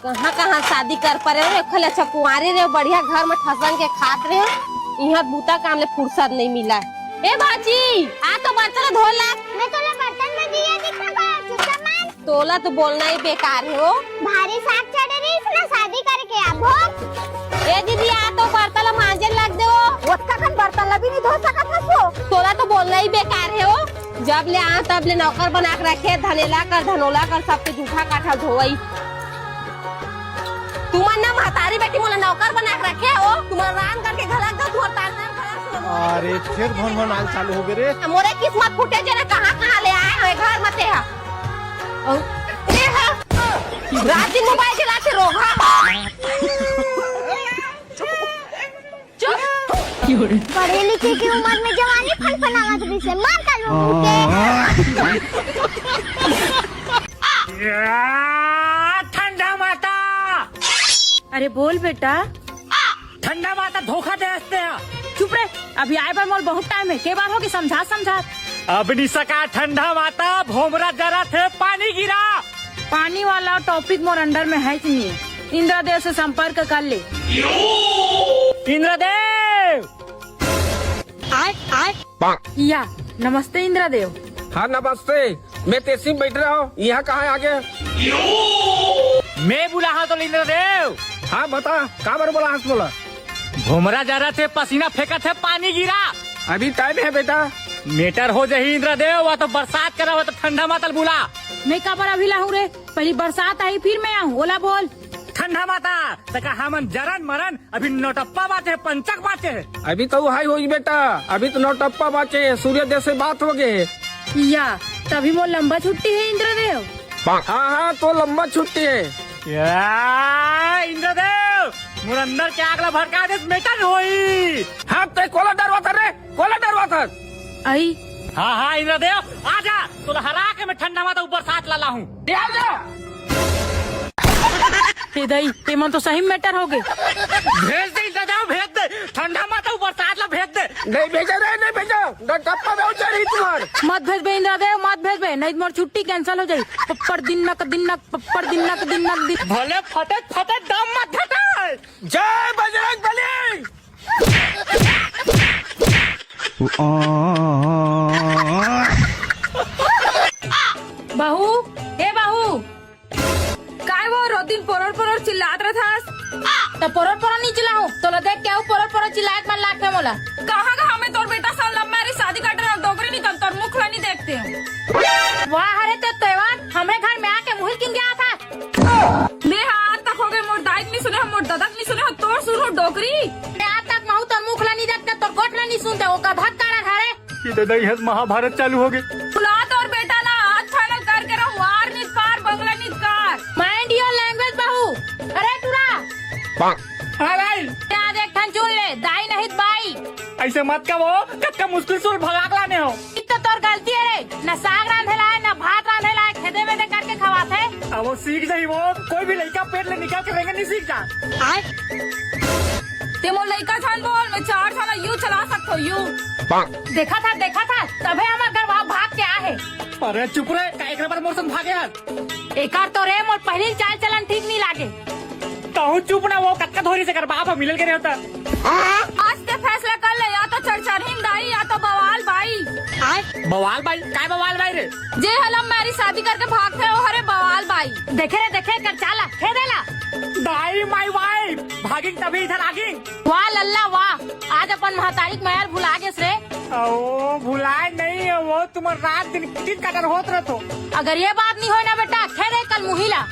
कहाँ कहाँ शादी कर पा रहे हो, अच्छा कुंवारे रहे बढ़िया घर में ठसन के खात रहे। यहाँ बूता काम ले फुर्सत नहीं मिला। ए बाजी आ तो बर्तन धो ला। मैं तोला बर्तन में दिया दिखा बा चुपचाप मान। तोला तो बोलना ही बेकार है हो। भारी साग चढ़े रही इसने शादी करके अब ए दीदी आ तो बर्तन मांजे लग दे हो। ओत्ता खन बर्तन ला भी नहीं धो सकत हसो। तोला तो बोलना ही बेकार है हो। जब ले आ तब ले नौकर बना के रखे, धनेला कर धनोला कर सबके जूठा काठा धोई। तुमन ना महतारी बेटी मोला नौकर बना के रखे हो, तुम्हारा रान करके घलक दो तुहर तान अरे फिर भन भन आल चालू हो गए रे। मोरे किस्मत फूटे जे ना कहाँ ले आए हो घर मते हा। रात दिन मोबाइल चला के रोगा। पढ़े लिखे की उम्र में जवानी फनफनावत रही से मार कालू ठंडा माता। अरे बोल बेटा। ठंडा माता धोखा दे चुप रहे, अभी आए पर मोर बहुत टाइम है। के बार होगी समझा अब नहीं सका। ठंडा माता भोमरा जरा थे पानी गिरा। पानी वाला टॉपिक मोर अंडर में है कि नहीं। इंद्रदेव से संपर्क कर ले। इंद्रदेव आए या नमस्ते इंद्रदेव। हाँ नमस्ते, मैं तेजी में बैठ रहा हूँ। यहाँ कहाँ है आगे? मैं बुला तो इंद्रदेव। हाँ बता, कहाँ पर बोला? हंस बोला भोमरा जरा थे पसीना फेंका थे पानी गिरा। अभी टाइम है बेटा। मीटर हो जाही इंद्रदेव। वह तो बरसात करा हुआ तो ठंडा माता बुला। मैं कब अभी लाऊं रे, पहली बरसात आई फिर मैं आऊँ। ओला बोल। ठंडा माता तका हमन जरन मरन अभी नोटप्पा बाते है, पंचक बाते है। अभी तो हाई होगी बेटा, अभी तो नौटप्पा बाचे। सूर्यदेव से बात हो गए या तभी मोर लंबा छुट्टी है इंद्रदेव। हाँ हाँ तो लंबा छुट्टी है। इंद्रदेव मुरंदर के आगला भड़का दे मेटन होई। हाँ ते कोला डरवा था रे, कोला डरवा था। आई हाँ हाँ इंद्रदेव आजा, तो हरा के मैं ठंडा माता ऊपर साथ लाला हूँ। दई तेमन तो सही मैटर हो गए। भेज दे इंद्रदेव, भेज दे। ठंडा माता ऊपर साथ ला भेज दे। नहीं भेजा रे, नहीं भेजा। नौटप्पा में उतर रही तुम्हार। मत भेज बे इंद्रदेव, मत भेज बे, नहीं मोर छुट्टी कैंसिल हो जाये। पप्पर दिन नक पप्पर दिन नक दिन। भले फटे फटे दम मत घटा। जय बजरंग बली। बहू ए बहू, काय वो रोदिन पोरर चिल्लात रहा था। तो पोरर नहीं चिल्लाऊं तो देख क्या पोरर चिल्लात मन लाख में मोला। कहाँ हमें तोर बेटा साल लम्बा मेरी शादी काटे और डोगरी नहीं तोर मुख नहीं देखते हूँ। वाह अरे तो त्योहार हमारे घर में आके मुहिल किन गया था। मैं आज तक हो गए मोर दाई नहीं सुने, मोर दादा नहीं सुने, तोर सुनो डोगरी। आज तक महू तोर मुख नहीं देखते, तोर गोट नहीं सुनते, वो का धक्का घरे। ये दही महाभारत चालू हो गई। बुला तोर बेटा ना आज फाइनल करके रहो। वार नित पार बंगला नित कार। माइंड योर लैंग्वेज बहू। अरे टूरा हाँ भाई आज एक ठन चुन ले, दाई नहीं बाई। ऐसे मत का वो कत्का मुश्किल से भगाक लाने हो। तो तोर गलती है रे, न साग रांधेला है न भात रांधेला है, खेदे वेदे करके खवाते। अब वो सीख जाही। वो कोई भी लड़का पेट ले निकाल के रहेंगे नहीं सीख जा। ते मोर लड़का छान बोल, मैं 4 साल यू चला सकता हूँ। यू देखा था तबे हमारे घर वहाँ भाग के आए। अरे चुप रहे, एक बार मोर भागे यार। एकार तो रे मोर पहली चाल चलन ठीक नहीं लागे। कहूँ चुप ना, वो कत्का धोरी से कर बाप मिलल के नहीं होता। आज ते फैसला कर ले, या तो चरचरहीन दाई या तो बवाल बाई। बवाल भाई काय बवाल भाई रे? जे हलम मेरी शादी करके भागते हो हरे बवाल बाई। देखे कर चाला खेदेला। दाई माई वाइफ भागिंग तभी इधर आगिंग। वाह लल्ला वाह, आज अपन महतारिक महल भुला गेस रे। ओ भुलाए नहीं है वो, तुम रात दिन कितनी कदर होत रहे तो। अगर ये बात नहीं हो ना बेटा, खेदे कल मुहिला।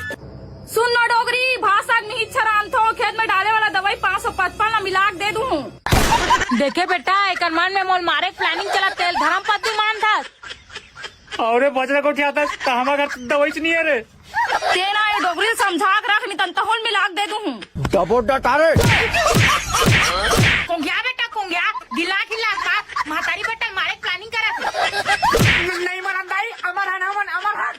सुन नो डोगरी भाषा में इच्छा थो, खेत में डाले वाला दवाई 555 मिला दे दूँ। देखे बेटा एक मन में मोल मारे प्लानिंग चला, तेल धर्म पत्नी मान था। और बजरा को क्या था हमारा घर दवाई नहीं है रे। तेरा ये डोगरी समझा कर रख नहीं तंता होल मिला दे दूँ। डबो डटारे कोंगिया बेटा कोंगिया, गिला खिला का महतारी बेटा मारे प्लानिंग करा। नहीं मरन दाई, अमर हन अमर हन।